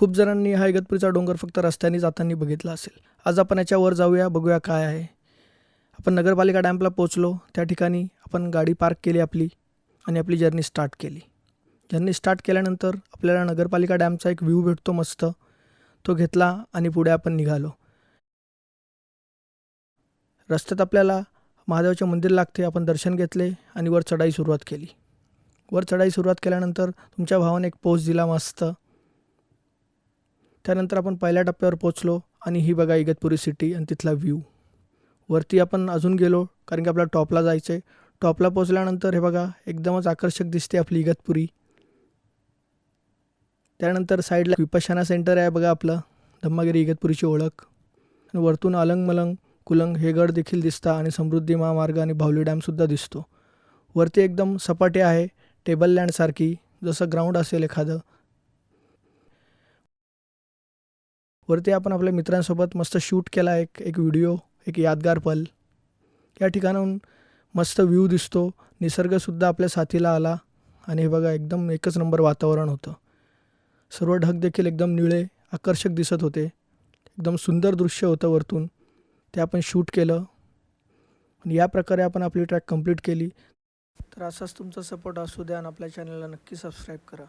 खूप जणांनी हा इगतपुरीचा डोंगर फक्त रस्त्याने जाताना बघितला असेल। आज आपण याच्यावर जाऊया, बघूया काय आहे। आपण नगरपालिका डॅमला पोहोचलो। त्या ठिकाणी आपण गाडी पार्क केली आपली आणि आपली जर्नी स्टार्ट केली। जर्नी स्टार्ट केल्यानंतर आपल्याला नगरपालिका डॅमचा एक व्ह्यू भेटतो मस्त, तो घेतला आणि पुढे आपण निघालो। रस्त्यात आपल्याला महादेवाचे मंदिर लागते, आपण दर्शन घेतले आणि वर चढाई सुरुवात केली। वर चढाई सुरुवात केल्यानंतर तुमच्या भावाने एक पोज दिला मस्त। त्यानंतर आपण पहिल्या टप्प्यावर पोहोचलो आणि ही बघा इगतपुरी सिटी आणि तिथला व्ह्यू। वरती आपण अजून गेलो कारण की आपल्याला टॉपला जायचं आहे। टॉपला पोहोचल्यानंतर हे बघा एकदमच आकर्षक दिसते आपली इगतपुरी। त्यानंतर साईडला विपश्यना सेंटर आहे बघा आपलं, धम्मागिरी इगतपुरीची ओळख। आणि वरतून अलंग मलंग कुलंग हे गड देखील दिसतात आणि समृद्धी महामार्ग आणि बाहुली डॅमसुद्धा दिसतो। वरती एकदम सपाटे आहे, टेबल लँडसारखी, जसं ग्राउंड असेल एखादं। वरती आपण आपल्या मित्रांसोबत मस्त शूट केला एक व्हिडिओ, एक यादगार पल। या ठिकाणाहून मस्त व्ह्यू दिसतो, निसर्गसुद्धा आपल्या साथीला आला आणि हे बघा एकदम एकच नंबर वातावरण होतं। सर्व ढग देखील एकदम निळे आकर्षक दिसत होते। एकदम सुंदर दृश्य होतं वरतून, ते आपण शूट केलं आणि या प्रकारे आपण आपली ट्रॅक कंप्लीट केली। तर असाच तुमचा सपोर्ट असू द्या आणि आपल्या चॅनलला नक्की सबस्क्राईब करा।